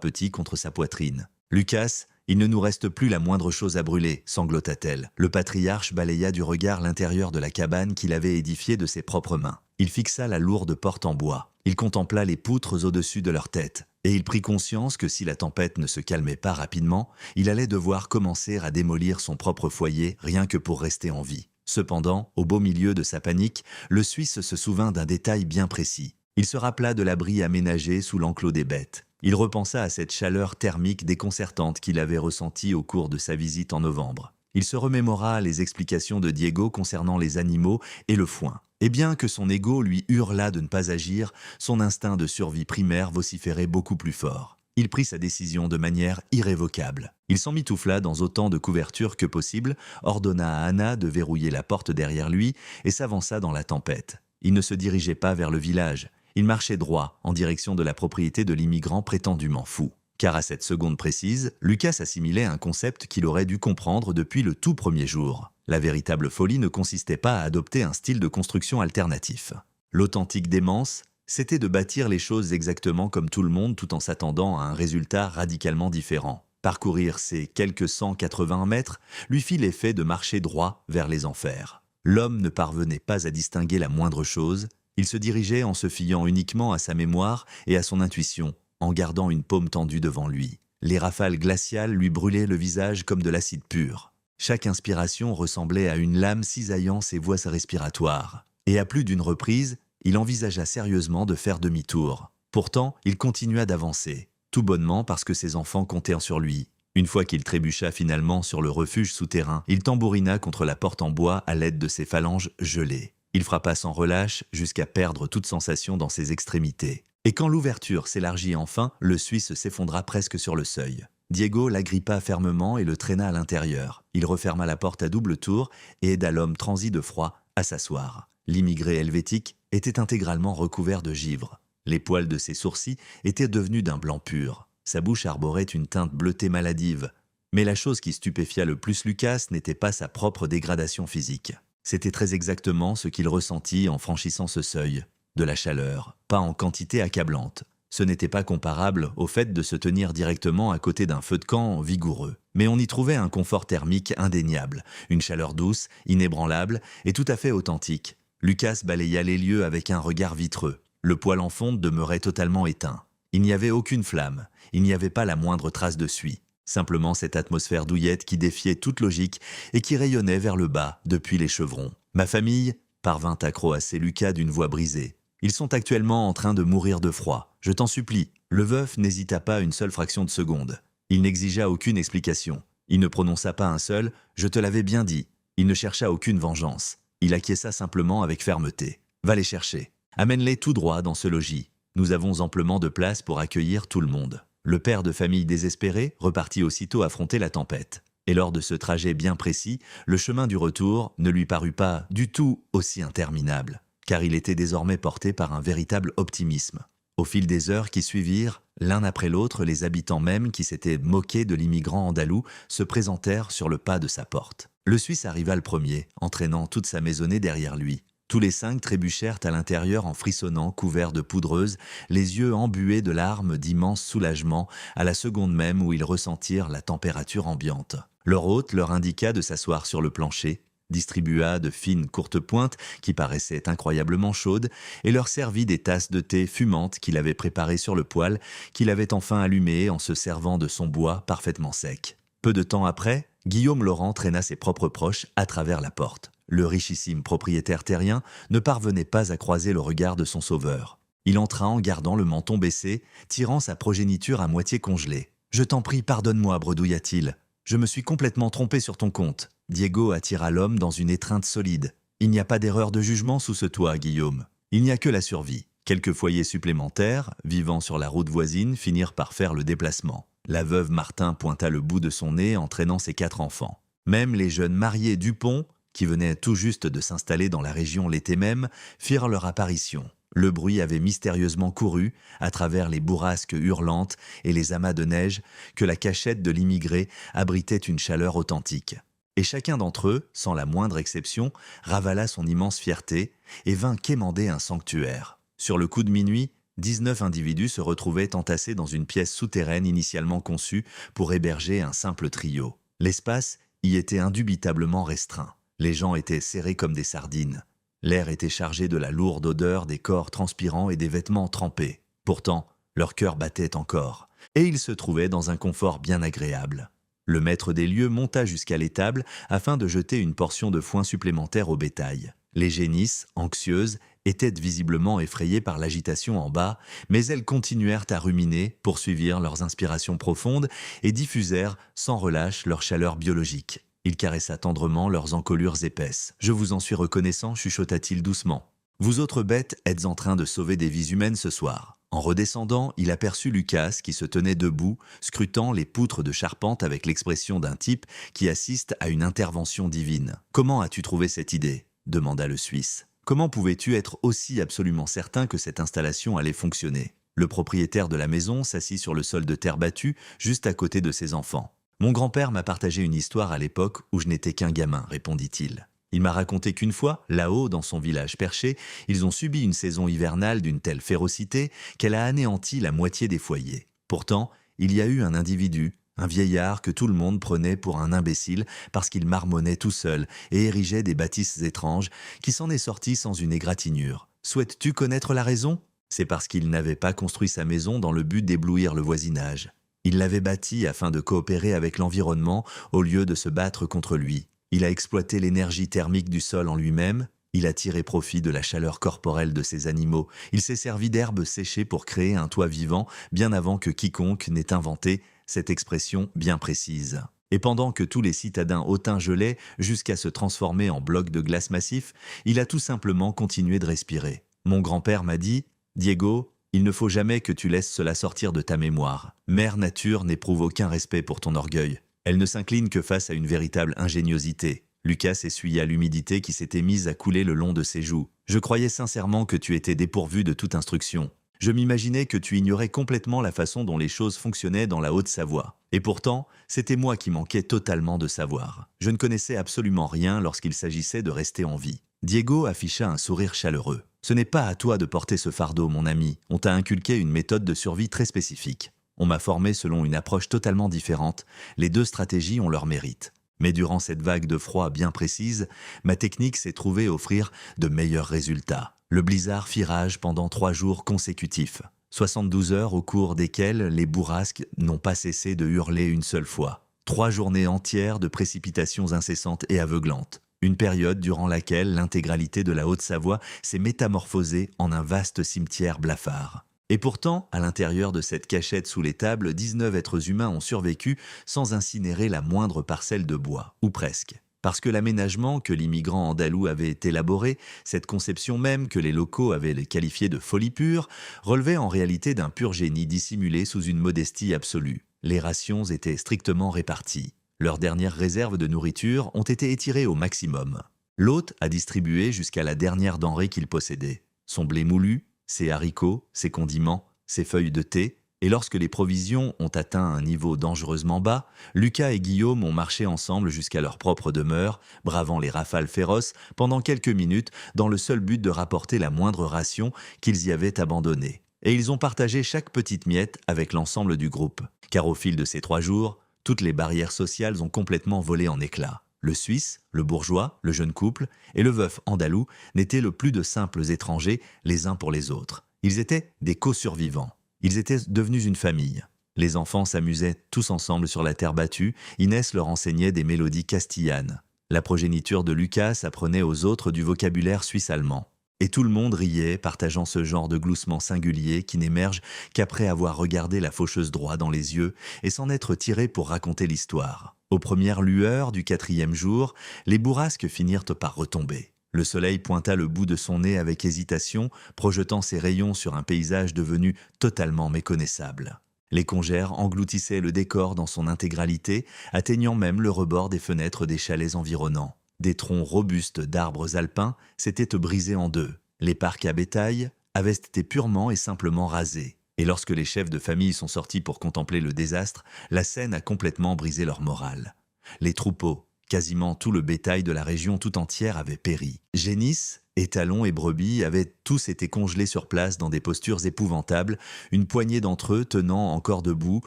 [SPEAKER 1] petits contre sa poitrine. « Lucas, il ne nous reste plus la moindre chose à brûler, sanglota-t-elle. Le patriarche balaya du regard l'intérieur de la cabane qu'il avait édifiée de ses propres mains. Il fixa la lourde porte en bois. Il contempla les poutres au-dessus de leur tête. Et il prit conscience que si la tempête ne se calmait pas rapidement, il allait devoir commencer à démolir son propre foyer rien que pour rester en vie. Cependant, au beau milieu de sa panique, le Suisse se souvint d'un détail bien précis. Il se rappela de l'abri aménagé sous l'enclos des bêtes. Il repensa à cette chaleur thermique déconcertante qu'il avait ressentie au cours de sa visite en novembre. Il se remémora les explications de Diego concernant les animaux et le foin. Et bien que son ego lui hurlât de ne pas agir, son instinct de survie primaire vociférait beaucoup plus fort. Il prit sa décision de manière irrévocable. Il s'emmitoufla dans autant de couvertures que possible, ordonna à Anna de verrouiller la porte derrière lui et s'avança dans la tempête. Il ne se dirigeait pas vers le village. Il marchait droit en direction de la propriété de l'immigrant prétendument fou. Car à cette seconde précise, Lucas assimilait un concept qu'il aurait dû comprendre depuis le tout premier jour. La véritable folie ne consistait pas à adopter un style de construction alternatif. L'authentique démence, c'était de bâtir les choses exactement comme tout le monde tout en s'attendant à un résultat radicalement différent. Parcourir ces quelques 180 mètres lui fit l'effet de marcher droit vers les enfers. L'homme ne parvenait pas à distinguer la moindre chose. Il se dirigeait en se fiant uniquement à sa mémoire et à son intuition, en gardant une paume tendue devant lui. Les rafales glaciales lui brûlaient le visage comme de l'acide pur. Chaque inspiration ressemblait à une lame cisaillant ses voies respiratoires. Et à plus d'une reprise, il envisagea sérieusement de faire demi-tour. Pourtant, il continua d'avancer, tout bonnement parce que ses enfants comptaient sur lui. Une fois qu'il trébucha finalement sur le refuge souterrain, il tambourina contre la porte en bois à l'aide de ses phalanges gelées. Il frappa sans relâche jusqu'à perdre toute sensation dans ses extrémités. Et quand l'ouverture s'élargit enfin, le Suisse s'effondra presque sur le seuil. Diego l'agrippa fermement et le traîna à l'intérieur. Il referma la porte à double tour et aida l'homme transi de froid à s'asseoir. L'immigré helvétique était intégralement recouvert de givre. Les poils de ses sourcils étaient devenus d'un blanc pur. Sa bouche arborait une teinte bleutée maladive. Mais la chose qui stupéfia le plus Lucas n'était pas sa propre dégradation physique. C'était très exactement ce qu'il ressentit en franchissant ce seuil. De la chaleur, pas en quantité accablante. Ce n'était pas comparable au fait de se tenir directement à côté d'un feu de camp vigoureux. Mais on y trouvait un confort thermique indéniable, une chaleur douce, inébranlable et tout à fait authentique. Lucas balaya les lieux avec un regard vitreux. Le poêle en fonte demeurait totalement éteint. Il n'y avait aucune flamme, il n'y avait pas la moindre trace de suie. Simplement cette atmosphère douillette qui défiait toute logique et qui rayonnait vers le bas depuis les chevrons. « Ma famille » parvint à croasser Lucas d'une voix brisée. « Ils sont actuellement en train de mourir de froid. Je t'en supplie. » Le veuf n'hésita pas une seule fraction de seconde. Il n'exigea aucune explication. Il ne prononça pas un seul « je te l'avais bien dit ». Il ne chercha aucune vengeance. Il acquiesça simplement avec fermeté. « Va les chercher. Amène-les tout droit dans ce logis. Nous avons amplement de place pour accueillir tout le monde. » Le père de famille désespéré repartit aussitôt affronter la tempête. Et lors de ce trajet bien précis, le chemin du retour ne lui parut pas du tout aussi interminable, car il était désormais porté par un véritable optimisme. Au fil des heures qui suivirent, l'un après l'autre, les habitants même qui s'étaient moqués de l'immigrant andalou se présentèrent sur le pas de sa porte. Le Suisse arriva le premier, entraînant toute sa maisonnée derrière lui. Tous les 5 trébuchèrent à l'intérieur en frissonnant, couverts de poudreuse, les yeux embués de larmes d'immense soulagement à la seconde même où ils ressentirent la température ambiante. Leur hôte leur indiqua de s'asseoir sur le plancher, distribua de fines courtes pointes qui paraissaient incroyablement chaudes et leur servit des tasses de thé fumantes qu'il avait préparées sur le poêle, qu'il avait enfin allumé en se servant de son bois parfaitement sec. Peu de temps après, Guillaume Laurent traîna ses propres proches à travers la porte. Le richissime propriétaire terrien ne parvenait pas à croiser le regard de son sauveur. Il entra en gardant le menton baissé, tirant sa progéniture à moitié congelée. « Je t'en prie, pardonne-moi, bredouilla-t-il. Je me suis complètement trompé sur ton compte. » Diego attira l'homme dans une étreinte solide. « Il n'y a pas d'erreur de jugement sous ce toit, Guillaume. Il n'y a que la survie. » Quelques foyers supplémentaires, vivant sur la route voisine, finirent par faire le déplacement. La veuve Martin pointa le bout de son nez en traînant ses 4 enfants. Même les jeunes mariés Dupont, qui venaient tout juste de s'installer dans la région l'été même, firent leur apparition. Le bruit avait mystérieusement couru à travers les bourrasques hurlantes et les amas de neige que la cachette de l'immigré abritait une chaleur authentique. Et chacun d'entre eux, sans la moindre exception, ravala son immense fierté et vint quémander un sanctuaire. Sur le coup de minuit, 19 individus se retrouvaient entassés dans une pièce souterraine initialement conçue pour héberger un simple trio. L'espace y était indubitablement restreint. Les gens étaient serrés comme des sardines. L'air était chargé de la lourde odeur des corps transpirants et des vêtements trempés. Pourtant, leur cœur battait encore, et ils se trouvaient dans un confort bien agréable. Le maître des lieux monta jusqu'à l'étable afin de jeter une portion de foin supplémentaire au bétail. Les génisses, anxieuses, étaient visiblement effrayées par l'agitation en bas, mais elles continuèrent à ruminer, poursuivirent leurs inspirations profondes et diffusèrent sans relâche leur chaleur biologique. Il caressa tendrement leurs encolures épaisses. « Je vous en suis reconnaissant », chuchota-t-il doucement. « Vous autres bêtes êtes en train de sauver des vies humaines ce soir. » En redescendant, il aperçut Lucas qui se tenait debout, scrutant les poutres de charpente avec l'expression d'un type qui assiste à une intervention divine. « Comment as-tu trouvé cette idée ?» demanda le Suisse. « Comment pouvais-tu être aussi absolument certain que cette installation allait fonctionner ?» Le propriétaire de la maison s'assit sur le sol de terre battue, juste à côté de ses enfants. « Mon grand-père m'a partagé une histoire à l'époque où je n'étais qu'un gamin, répondit-il. Il m'a raconté qu'une fois, là-haut, dans son village perché, ils ont subi une saison hivernale d'une telle férocité qu'elle a anéanti la moitié des foyers. Pourtant, il y a eu un individu, un vieillard que tout le monde prenait pour un imbécile parce qu'il marmonnait tout seul et érigeait des bâtisses étranges, qui s'en est sorti sans une égratignure. Souhaites-tu connaître la raison ? C'est parce qu'il n'avait pas construit sa maison dans le but d'éblouir le voisinage. Il l'avait bâtie afin de coopérer avec l'environnement au lieu de se battre contre lui. Il a exploité l'énergie thermique du sol en lui-même, il a tiré profit de la chaleur corporelle de ses animaux, il s'est servi d'herbes séchées pour créer un toit vivant bien avant que quiconque n'ait inventé cette expression bien précise. Et pendant que tous les citadins hautains gelaient jusqu'à se transformer en blocs de glace massifs, il a tout simplement continué de respirer. Mon grand-père m'a dit « Diego, il ne faut jamais que tu laisses cela sortir de ta mémoire. Mère Nature n'éprouve aucun respect pour ton orgueil. Elle ne s'incline que face à une véritable ingéniosité. » Lucas essuya l'humidité qui s'était mise à couler le long de ses joues. « Je croyais sincèrement que tu étais dépourvu de toute instruction. Je m'imaginais que tu ignorais complètement la façon dont les choses fonctionnaient dans la Haute-Savoie. Et pourtant, c'était moi qui manquais totalement de savoir. Je ne connaissais absolument rien lorsqu'il s'agissait de rester en vie. » Diego afficha un sourire chaleureux. « Ce n'est pas à toi de porter ce fardeau, mon ami. On t'a inculqué une méthode de survie très spécifique. On m'a formé selon une approche totalement différente. Les deux stratégies ont leur mérite. Mais durant cette vague de froid bien précise, ma technique s'est trouvée offrir de meilleurs résultats. Le blizzard fit rage pendant 3 jours consécutifs. 72 heures au cours desquelles les bourrasques n'ont pas cessé de hurler une seule fois. 3 journées entières de précipitations incessantes et aveuglantes. Une période durant laquelle l'intégralité de la Haute-Savoie s'est métamorphosée en un vaste cimetière blafard. Et pourtant, à l'intérieur de cette cachette sous les tables, 19 êtres humains ont survécu sans incinérer la moindre parcelle de bois, ou presque. Parce que l'aménagement que l'immigrant andalou avait élaboré, cette conception même que les locaux avaient qualifiée de folie pure, relevait en réalité d'un pur génie dissimulé sous une modestie absolue. Les rations étaient strictement réparties. Leurs dernières réserves de nourriture ont été étirées au maximum. L'hôte a distribué jusqu'à la dernière denrée qu'il possédait. Son blé moulu, ses haricots, ses condiments, ses feuilles de thé, et lorsque les provisions ont atteint un niveau dangereusement bas, Lucas et Guillaume ont marché ensemble jusqu'à leur propre demeure, bravant les rafales féroces pendant quelques minutes dans le seul but de rapporter la moindre ration qu'ils y avaient abandonnée. Et ils ont partagé chaque petite miette avec l'ensemble du groupe. Car au fil de ces 3 jours, toutes les barrières sociales ont complètement volé en éclats. Le Suisse, le bourgeois, le jeune couple et le veuf andalou n'étaient le plus de simples étrangers les uns pour les autres. Ils étaient des co-survivants. Ils étaient devenus une famille. Les enfants s'amusaient tous ensemble sur la terre battue. Inès leur enseignait des mélodies castillanes. La progéniture de Lucas apprenait aux autres du vocabulaire suisse-allemand. Et tout le monde riait, partageant ce genre de gloussement singulier qui n'émerge qu'après avoir regardé la faucheuse droit dans les yeux et s'en être tiré pour raconter l'histoire. Aux premières lueurs du 4e jour, les bourrasques finirent par retomber. Le soleil pointa le bout de son nez avec hésitation, projetant ses rayons sur un paysage devenu totalement méconnaissable. Les congères engloutissaient le décor dans son intégralité, atteignant même le rebord des fenêtres des chalets environnants. Des troncs robustes d'arbres alpins s'étaient brisés en deux. Les parcs à bétail, avaient été purement et simplement rasés. Et lorsque les chefs de famille sont sortis pour contempler le désastre, la scène a complètement brisé leur morale. Les troupeaux, quasiment tout le bétail de la région tout entière avait péri. Génisses, étalons et brebis avaient tous été congelés sur place dans des postures épouvantables, une poignée d'entre eux tenant encore debout,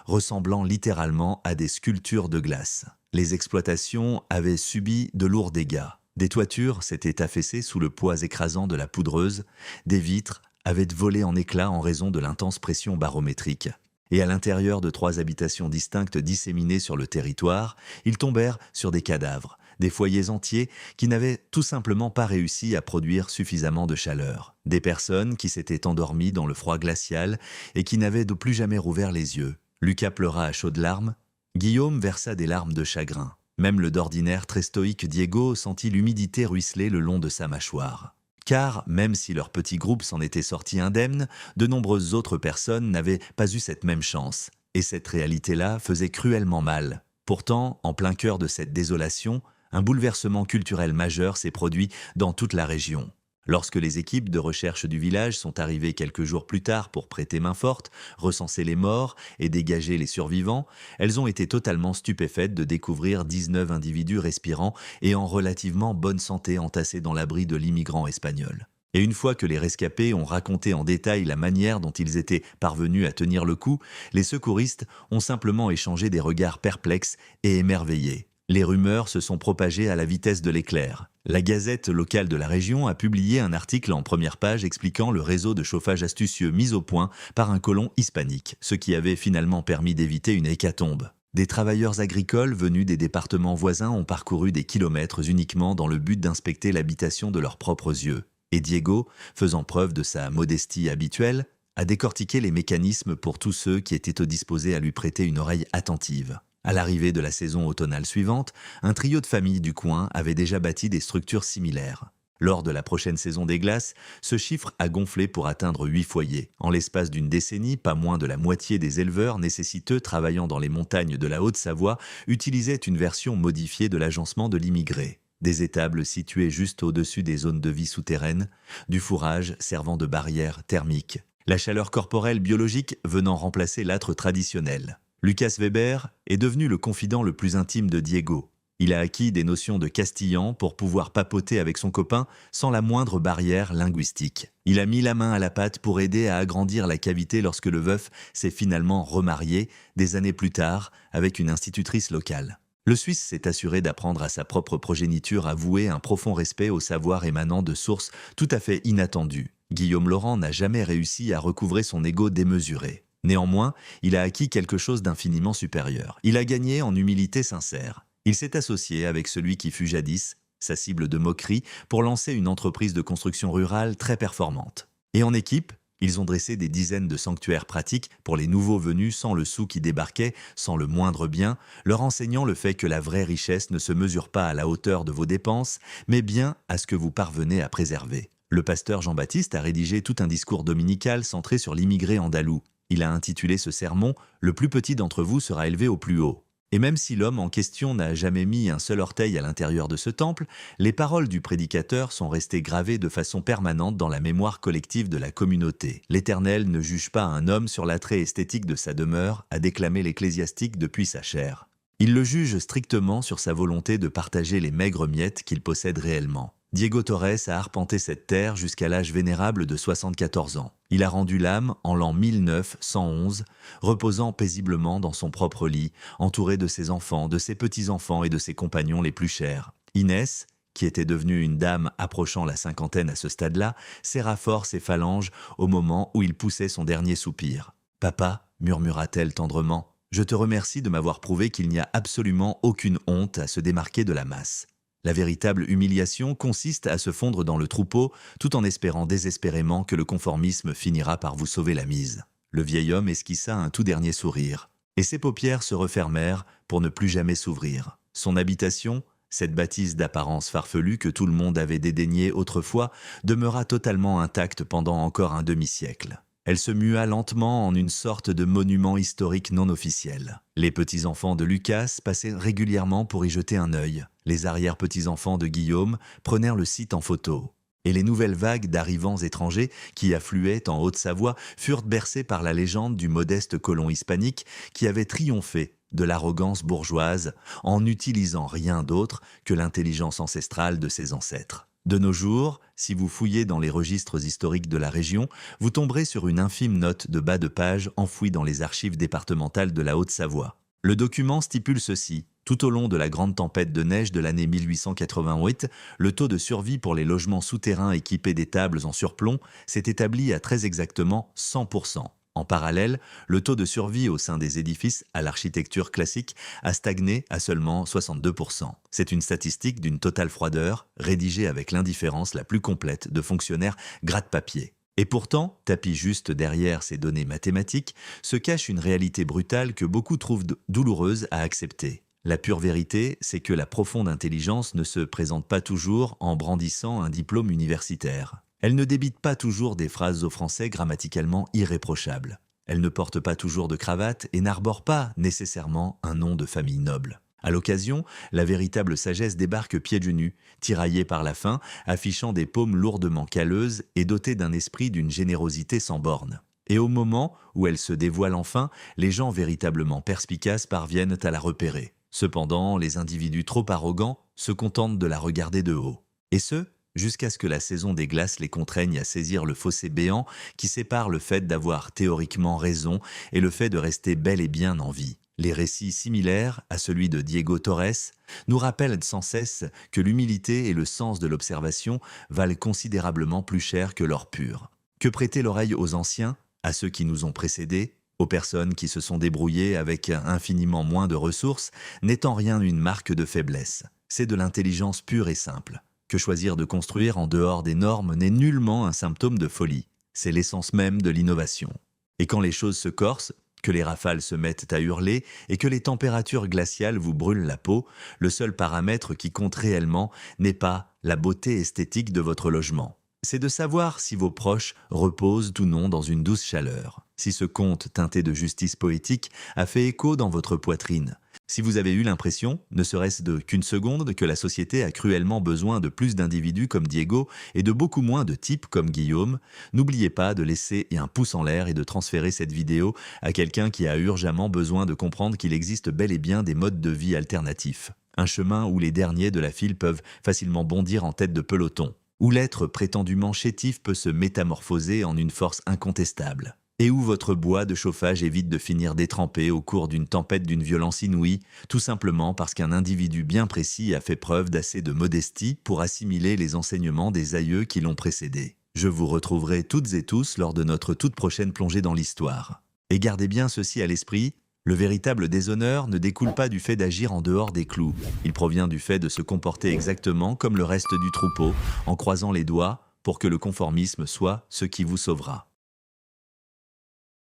[SPEAKER 1] ressemblant littéralement à des sculptures de glace. Les exploitations avaient subi de lourds dégâts. Des toitures s'étaient affaissées sous le poids écrasant de la poudreuse, des vitres avaient volé en éclats en raison de l'intense pression barométrique. Et à l'intérieur de 3 habitations distinctes disséminées sur le territoire, ils tombèrent sur des cadavres, des foyers entiers qui n'avaient tout simplement pas réussi à produire suffisamment de chaleur. Des personnes qui s'étaient endormies dans le froid glacial et qui n'avaient de plus jamais rouvert les yeux. Lucas pleura à chaudes larmes, Guillaume versa des larmes de chagrin. Même le d'ordinaire très stoïque Diego sentit l'humidité ruisseler le long de sa mâchoire. Car, même si leur petit groupe s'en était sorti indemne, de nombreuses autres personnes n'avaient pas eu cette même chance. Et cette réalité-là faisait cruellement mal. Pourtant, en plein cœur de cette désolation, un bouleversement culturel majeur s'est produit dans toute la région. Lorsque les équipes de recherche du village sont arrivées quelques jours plus tard pour prêter main forte, recenser les morts et dégager les survivants, elles ont été totalement stupéfaites de découvrir 19 individus respirants et en relativement bonne santé entassés dans l'abri de l'immigrant espagnol. Et une fois que les rescapés ont raconté en détail la manière dont ils étaient parvenus à tenir le coup, les secouristes ont simplement échangé des regards perplexes et émerveillés. Les rumeurs se sont propagées à la vitesse de l'éclair. La gazette locale de la région a publié un article en première page expliquant le réseau de chauffage astucieux mis au point par un colon hispanique, ce qui avait finalement permis d'éviter une hécatombe. Des travailleurs agricoles venus des départements voisins ont parcouru des kilomètres uniquement dans le but d'inspecter l'habitation de leurs propres yeux. Et Diego, faisant preuve de sa modestie habituelle, a décortiqué les mécanismes pour tous ceux qui étaient disposés à lui prêter une oreille attentive. À l'arrivée de la saison automnale suivante, un trio de familles du coin avait déjà bâti des structures similaires. Lors de la prochaine saison des glaces, ce chiffre a gonflé pour atteindre 8 foyers. En l'espace d'une décennie, pas moins de la moitié des éleveurs nécessiteux travaillant dans les montagnes de la Haute-Savoie utilisaient une version modifiée de l'agencement de l'immigré. Des étables situées juste au-dessus des zones de vie souterraines, du fourrage servant de barrière thermique, la chaleur corporelle biologique venant remplacer l'âtre traditionnel. Lucas Weber est devenu le confident le plus intime de Diego. Il a acquis des notions de castillan pour pouvoir papoter avec son copain sans la moindre barrière linguistique. Il a mis la main à la pâte pour aider à agrandir la cavité lorsque le veuf s'est finalement remarié, des années plus tard, avec une institutrice locale. Le Suisse s'est assuré d'apprendre à sa propre progéniture à vouer un profond respect au savoir émanant de sources tout à fait inattendues. Guillaume Laurent n'a jamais réussi à recouvrer son ego démesuré. Néanmoins, il a acquis quelque chose d'infiniment supérieur. Il a gagné en humilité sincère. Il s'est associé avec celui qui fut jadis sa cible de moquerie pour lancer une entreprise de construction rurale très performante. Et en équipe, ils ont dressé des dizaines de sanctuaires pratiques pour les nouveaux venus sans le sou qui débarquait, sans le moindre bien, leur enseignant le fait que la vraie richesse ne se mesure pas à la hauteur de vos dépenses, mais bien à ce que vous parvenez à préserver. Le pasteur Jean-Baptiste a rédigé tout un discours dominical centré sur l'immigré andalou. Il a intitulé ce sermon « Le plus petit d'entre vous sera élevé au plus haut ». Et même si l'homme en question n'a jamais mis un seul orteil à l'intérieur de ce temple, les paroles du prédicateur sont restées gravées de façon permanente dans la mémoire collective de la communauté. L'Éternel ne juge pas un homme sur l'attrait esthétique de sa demeure, a déclamé l'ecclésiastique depuis sa chair. Il le juge strictement sur sa volonté de partager les maigres miettes qu'il possède réellement. Diego Torres a arpenté cette terre jusqu'à l'âge vénérable de 74 ans. Il a rendu l'âme en l'an 1911, reposant paisiblement dans son propre lit, entouré de ses enfants, de ses petits-enfants et de ses compagnons les plus chers. Inès, qui était devenue une dame approchant la cinquantaine à ce stade-là, serra fort ses phalanges au moment où il poussait son dernier soupir. « Papa » murmura-t-elle tendrement, « je te remercie de m'avoir prouvé qu'il n'y a absolument aucune honte à se démarquer de la masse. » La véritable humiliation consiste à se fondre dans le troupeau tout en espérant désespérément que le conformisme finira par vous sauver la mise. Le vieil homme esquissa un tout dernier sourire, et ses paupières se refermèrent pour ne plus jamais s'ouvrir. Son habitation, cette bâtisse d'apparence farfelue que tout le monde avait dédaignée autrefois, demeura totalement intacte pendant encore un demi-siècle. Elle se mua lentement en une sorte de monument historique non officiel. Les petits-enfants de Lucas passaient régulièrement pour y jeter un œil. Les arrière-petits-enfants de Guillaume prenèrent le site en photo. Et les nouvelles vagues d'arrivants étrangers qui affluaient en Haute-Savoie furent bercées par la légende du modeste colon hispanique qui avait triomphé de l'arrogance bourgeoise en n'utilisant rien d'autre que l'intelligence ancestrale de ses ancêtres. De nos jours, si vous fouillez dans les registres historiques de la région, vous tomberez sur une infime note de bas de page enfouie dans les archives départementales de la Haute-Savoie. Le document stipule ceci. Tout au long de la grande tempête de neige de l'année 1888, le taux de survie pour les logements souterrains équipés d'étables en surplomb s'est établi à très exactement 100%. En parallèle, le taux de survie au sein des édifices à l'architecture classique a stagné à seulement 62%. C'est une statistique d'une totale froideur, rédigée avec l'indifférence la plus complète de fonctionnaires gratte-papier. Et pourtant, tapis juste derrière ces données mathématiques, se cache une réalité brutale que beaucoup trouvent douloureuse à accepter. La pure vérité, c'est que la profonde intelligence ne se présente pas toujours en brandissant un diplôme universitaire. Elle ne débite pas toujours des phrases aux Français grammaticalement irréprochables. Elle ne porte pas toujours de cravate et n'arbore pas nécessairement un nom de famille noble. À l'occasion, la véritable sagesse débarque pieds nus, tiraillée par la faim, affichant des paumes lourdement calleuses et dotée d'un esprit d'une générosité sans borne. Et au moment où elle se dévoile enfin, les gens véritablement perspicaces parviennent à la repérer. Cependant, les individus trop arrogants se contentent de la regarder de haut. Et ce, jusqu'à ce que la saison des glaces les contraigne à saisir le fossé béant qui sépare le fait d'avoir théoriquement raison et le fait de rester bel et bien en vie. Les récits similaires à celui de Diego Torres nous rappellent sans cesse que l'humilité et le sens de l'observation valent considérablement plus cher que l'or pur. Que prêter l'oreille aux anciens, à ceux qui nous ont précédés, aux personnes qui se sont débrouillées avec infiniment moins de ressources, n'est en rien une marque de faiblesse. C'est de l'intelligence pure et simple. Que choisir de construire en dehors des normes n'est nullement un symptôme de folie. C'est l'essence même de l'innovation. Et quand les choses se corsent, que les rafales se mettent à hurler et que les températures glaciales vous brûlent la peau, le seul paramètre qui compte réellement n'est pas la beauté esthétique de votre logement. C'est de savoir si vos proches reposent ou non dans une douce chaleur, si ce conte teinté de justice poétique a fait écho dans votre poitrine, si vous avez eu l'impression, ne serait-ce qu'une seconde, que la société a cruellement besoin de plus d'individus comme Diego et de beaucoup moins de types comme Guillaume, n'oubliez pas de laisser un pouce en l'air et de transférer cette vidéo à quelqu'un qui a urgemment besoin de comprendre qu'il existe bel et bien des modes de vie alternatifs. Un chemin où les derniers de la file peuvent facilement bondir en tête de peloton, où l'être prétendument chétif peut se métamorphoser en une force incontestable, et où votre bois de chauffage évite de finir détrempé au cours d'une tempête d'une violence inouïe, tout simplement parce qu'un individu bien précis a fait preuve d'assez de modestie pour assimiler les enseignements des aïeux qui l'ont précédé. Je vous retrouverai toutes et tous lors de notre toute prochaine plongée dans l'histoire. Et gardez bien ceci à l'esprit, le véritable déshonneur ne découle pas du fait d'agir en dehors des clous. Il provient du fait de se comporter exactement comme le reste du troupeau, en croisant les doigts pour que le conformisme soit ce qui vous sauvera.